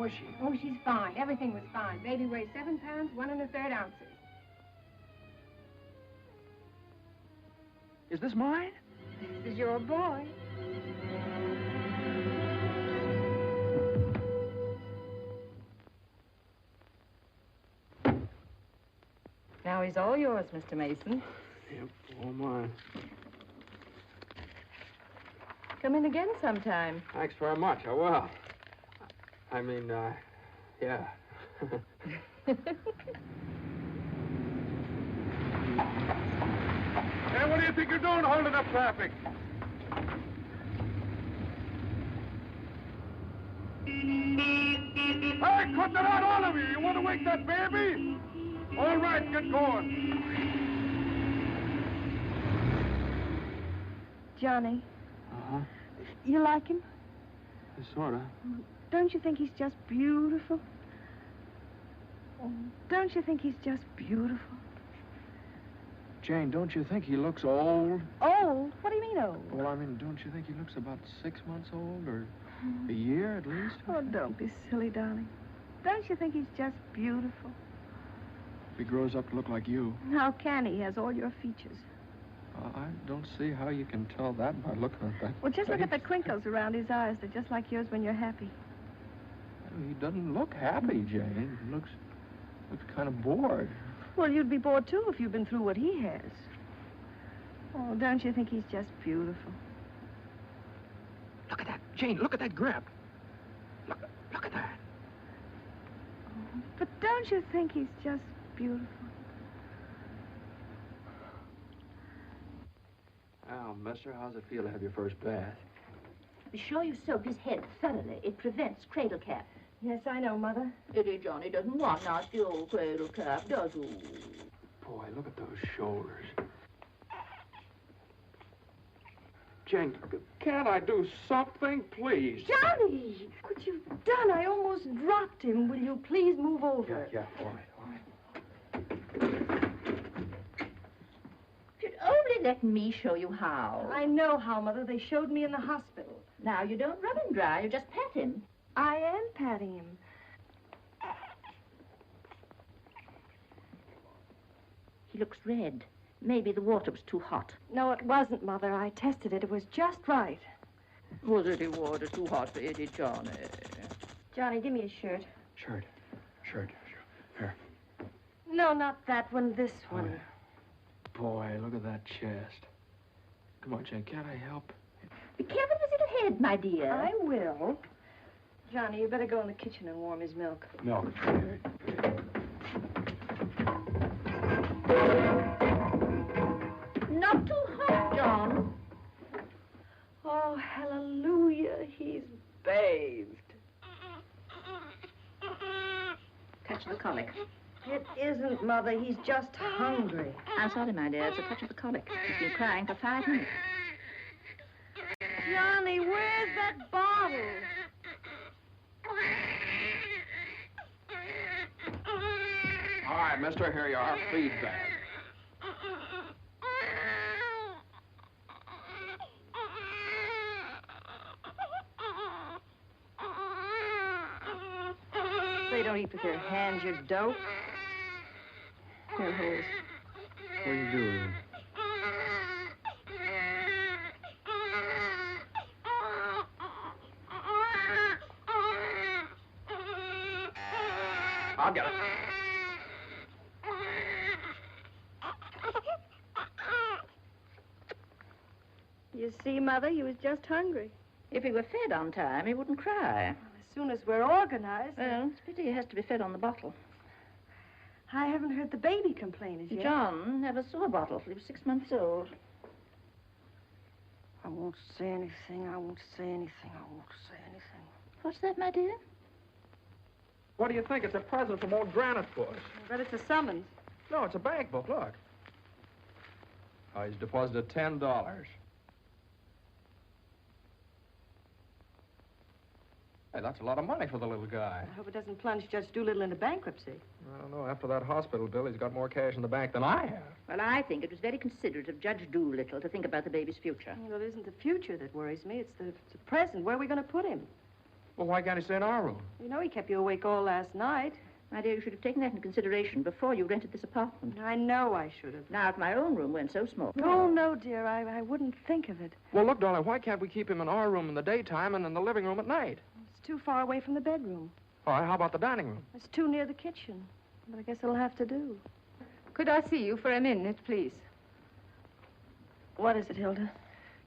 How is she? Oh, she's fine. Everything was fine. Baby weighs 7 pounds, 1 1/3 ounces. Is this mine? This is your boy. Now he's all yours, Mr. Mason. Yep, all mine. Come in again sometime. Thanks very much. I will. I mean, yeah. Hey, what do you think you're doing holding up traffic? Hey, cut that out, all of you! You want to wake that baby? All right, get going. Johnny, Uh-huh. you like him? Sort of. Don't you think he's just beautiful? Don't you think he's just beautiful? Jane, don't you think he looks old? Old? What do you mean old? Well, I mean, don't you think he looks about 6 months old, or a year at least? Oh, don't be silly, darling. Don't you think he's just beautiful? If he grows up to look like you. How can he? He has all your features. I don't see how you can tell that by looking at that. Well, just look at the face. crinkles around his eyes. They're just like yours when you're happy. He doesn't look happy, Jane. He looks kind of bored. Well, you'd be bored, too, if you'd been through what he has. Oh, don't you think he's just beautiful? Look at that. Jane, look at that grip. Look at that. But don't you think he's just beautiful? Well, mister, how's it feel to have your first bath? Be sure you soak his head thoroughly. It prevents cradle cap. Yes, I know, Mother. Eddie Johnny doesn't want nasty old cradle cap, does he? Boy, look at those shoulders. Jane, can't I do something, please? Johnny! What you've done, I almost dropped him. Will you please move over? Yeah, all right. You'd only let me show you how. I know how, Mother. They showed me in the hospital. Now, you don't rub him dry, you just pat him. I am patting him. He looks red. Maybe the water was too hot. No, it wasn't, Mother. I tested it. It was just right. Was it the water too hot for Eddie Johnny? Johnny, give me a shirt. Shirt. Here. No, not that one. This one. Oh, yeah. Boy, look at that chest. Come on, Jane, can't I help? Be careful with his little head, my dear. I will. Johnny, you better go in the kitchen and warm his milk. Milk. Not too hot, John. Oh, hallelujah. He's bathed. Touch the colic. It isn't, Mother. He's just hungry. I'm sorry, my dear. It's a touch of the colic. He's been crying for 5 minutes. Johnny, where's that bottle? All right, mister, here you are. Feed bag. They don't eat with their hands, you dope. Here, hold. What are you doing? I'll get it. You see, Mother, he was just hungry. If he were fed on time, he wouldn't cry. As soon as we're organized. Well, it's pity he has to be fed on the bottle. I haven't heard the baby complain as yet. John never saw a bottle till he was 6 months old. I won't say anything. I won't say anything. I won't say anything. What's that, my dear? What do you think? It's a present from old Granite Bush. I bet it's a summons. No, it's a bank book. Look. Oh, he's deposited $10. Hey, that's a lot of money for the little guy. I hope it doesn't plunge Judge Doolittle into bankruptcy. I don't know. After that hospital bill, he's got more cash in the bank than I have. Well, I think it was very considerate of Judge Doolittle to think about the baby's future. Well, it isn't the future that worries me. It's the present. Where are we going to put him? Well, why can't he stay in our room? You know he kept you awake all last night. My dear, you should have taken that into consideration before you rented this apartment. I know I should have. Now, if my own room weren't so small. Oh, no, dear. I wouldn't think of it. Well, look, darling, why can't we keep him in our room in the daytime and in the living room at night? It's too far away from the bedroom. All right, how about the dining room? It's too near the kitchen. But I guess it'll have to do. Could I see you for a minute, please? What is it, Hilda?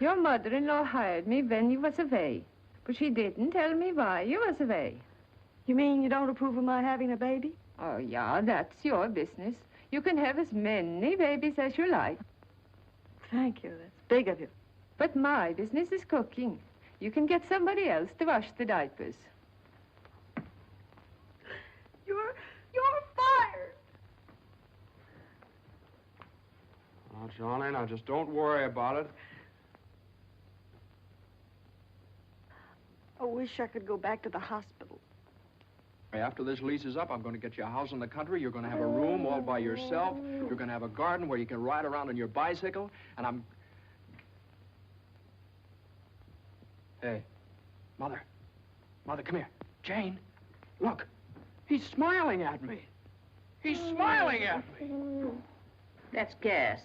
Your mother-in-law hired me when you was away, but she didn't tell me why you was away. You mean you don't approve of my having a baby? Oh, yeah, that's your business. You can have as many babies as you like. Thank you. That's big of you. But my business is cooking. You can get somebody else to wash the diapers. You're fired. Oh, Johnny, now just don't worry about it. I wish I could go back to the hospital. After this lease is up, I'm going to get you a house in the country. You're going to have a room all by yourself. You're going to have a garden where you can ride around on your bicycle. And I'm... Hey, Mother. Mother, come here. Jane, look. He's smiling at me. He's smiling at me. That's gas.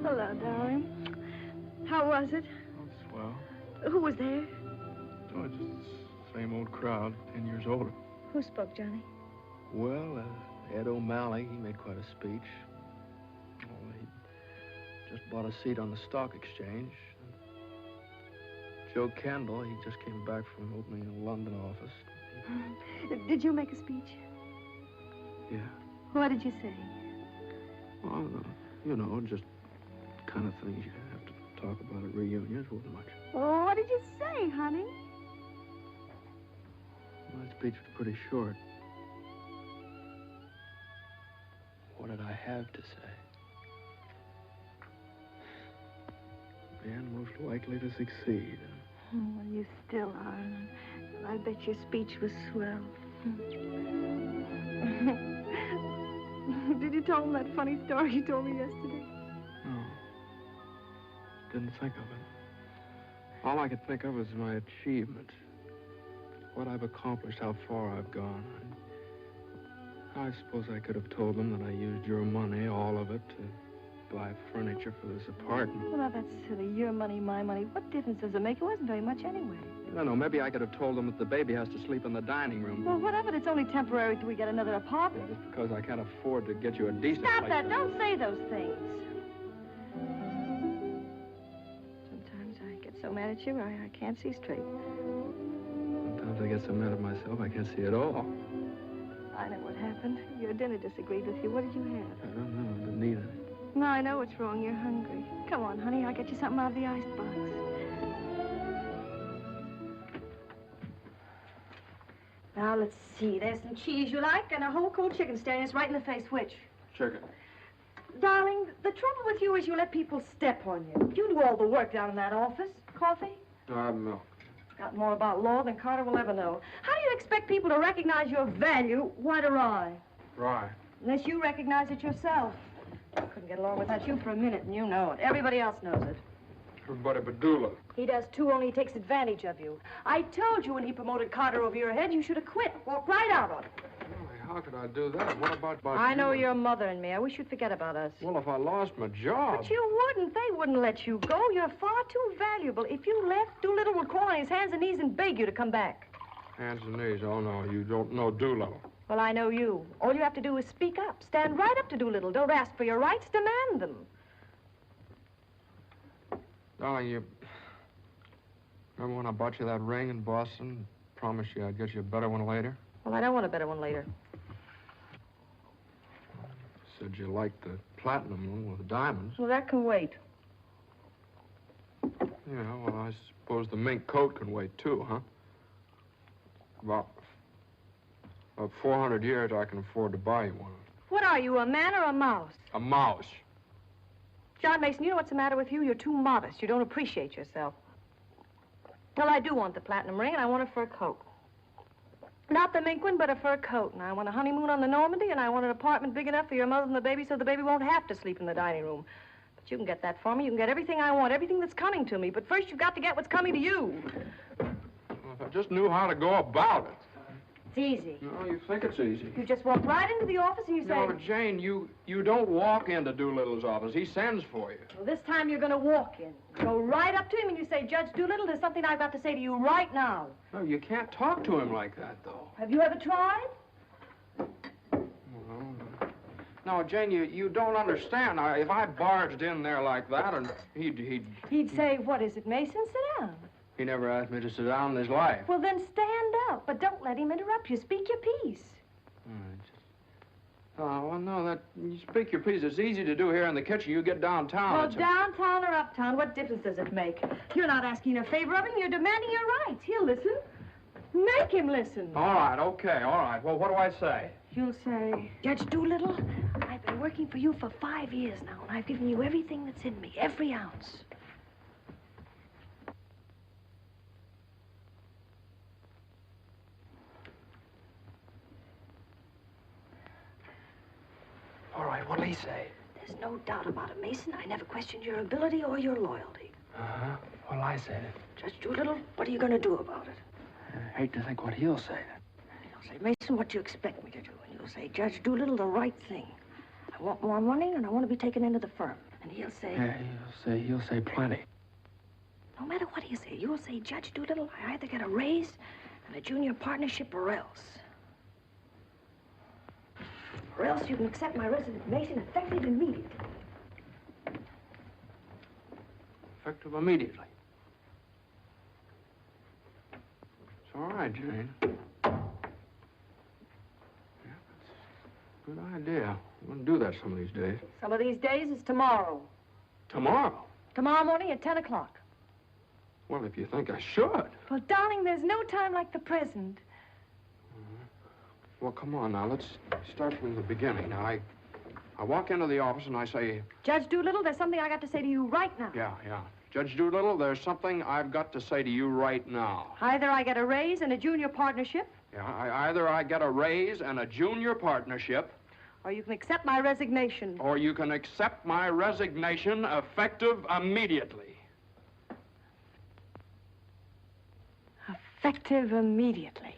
Hello, darling. How was it? Oh, swell. Who was there? Oh, just the same old crowd, 10 years older. Who spoke, Johnny? Well, Ed O'Malley, he made quite a speech. Oh, he just bought a seat on the stock exchange. Joe Kendall, he just came back from opening a London office. Did you make a speech? Yeah. What did you say? Well, you know, just kind of things you have to talk about at reunions. Wasn't much. Oh, what did you say, honey? My speech was pretty short. What did I have to say? Man most likely to succeed. Oh, well, you still are. I bet your speech was swell. Did you tell him that funny story you told me yesterday? No. Didn't think of it. All I could think of was my achievements. What I've accomplished, how far I've gone. I suppose I could have told them that I used your money, all of it, to buy furniture for this apartment. Well, now, that's silly. Your money, my money. What difference does it make? It wasn't very much anyway. I don't know, maybe I could have told them that the baby has to sleep in the dining room. Well, whatever. It's only temporary till we get another apartment. Just because I can't afford to get you a decent Stop place that. to Don't live. say those things. Sometimes I get so mad at you, I can't see straight. Sometimes I get so mad at myself, I can't see at all. I know what happened. Your dinner disagreed with you. What did you have? I don't know, I didn't eat it. No, I know what's wrong. You're hungry. Come on, honey. I'll get you something out of the icebox. Now, let's see. There's some cheese you like and a whole cold chicken staring us right in the face. Which? Chicken. Darling, the trouble with you is you let people step on you. You do all the work down in that office. Coffee? No, I have milk. Got more about law than Carter will ever know. How do you expect people to recognize your value, white or rye? Rye. Unless you recognize it yourself. I couldn't get along without you for a minute, and you know it. Everybody else knows it. Everybody but Dula. He does too, only he takes advantage of you. I told you when he promoted Carter over your head, you should have quit. Walked right out on him. Why, how could I do that? What about I know you? your mother and me. I wish you'd forget about us. Well, if I lost my job... But you wouldn't. They wouldn't let you go. You're far too valuable. If you left, Doolittle would crawl on his hands and knees and beg you to come back. Hands and knees. Oh, no, you don't know Dula. Well, I know you. All you have to do is speak up. Stand right up to Doolittle. Don't ask for your rights. Demand them. Darling, you... Remember when I bought you that ring in Boston? Promised you I'd get you a better one later? Well, I don't want a better one later. Said you liked the platinum one with the diamonds. Well, that can wait. Yeah, well, I suppose the mink coat can wait, too, huh? About 400 years, I can afford to buy you one. What are you, a man or a mouse? A mouse. John Mason, you know what's the matter with you? You're too modest. You don't appreciate yourself. Well, I do want the platinum ring, and I want a fur coat. Not the mink one, but a fur coat. And I want a honeymoon on the Normandy, and I want an apartment big enough for your mother and the baby so the baby won't have to sleep in the dining room. But you can get that for me. You can get everything I want, everything that's coming to me. But first, you've got to get what's coming to you. Well, if I just knew how to go about it. It's easy. No, you think it's easy. You just walk right into the office and you say... No, Jane, you don't walk into Doolittle's office. He sends for you. Well, this time you're going to walk in. Go right up to him and you say, Judge Doolittle, there's something I've got to say to you right now. No, you can't talk to him like that, though. Have you ever tried? No, Jane, you don't understand. If I barged in there like that, and He'd say, what is it, Mason? Sit down. He never asked me to sit down in his life. Well, then stand up, but don't let him interrupt you. Speak your piece. Oh, well, no, you speak your piece. It's easy to do here in the kitchen. You get downtown. Well, downtown or uptown, what difference does it make? You're not asking a favor of him. You're demanding your rights. He'll listen. Make him listen. All right, okay, all right. Well, what do I say? You'll say, Judge Doolittle, I've been working for you for 5 years now, and I've given you everything that's in me, every ounce. All right, what'll he say? There's no doubt about it, Mason. I never questioned your ability or your loyalty. Uh-huh. What'll I say? Judge Doolittle, what are you going to do about it? I hate to think what he'll say. He'll say, Mason, what do you expect me to do? And you'll say, Judge Doolittle, the right thing. I want more money, and I want to be taken into the firm. And he'll say... Yeah, he'll say plenty. No matter what he'll say, you'll say, Judge Doolittle, I either get a raise and a junior partnership or else. Or else you can accept my resignation effective immediately. Effective immediately. It's all right, Jane. Yeah, that's a good idea. I'm going to do that some of these days. Some of these days is tomorrow. Tomorrow? Tomorrow morning at 10 o'clock. Well, if you think I should. Well, darling, there's no time like the present. Well, come on now. Let's start from the beginning. Now, I walk into the office and I say... Judge Doolittle, there's something I got to say to you right now. Yeah. Judge Doolittle, there's something I've got to say to you right now. Either I get a raise and a junior partnership... Yeah, either I get a raise and a junior partnership... Or you can accept my resignation. Or you can accept my resignation effective immediately. Effective immediately.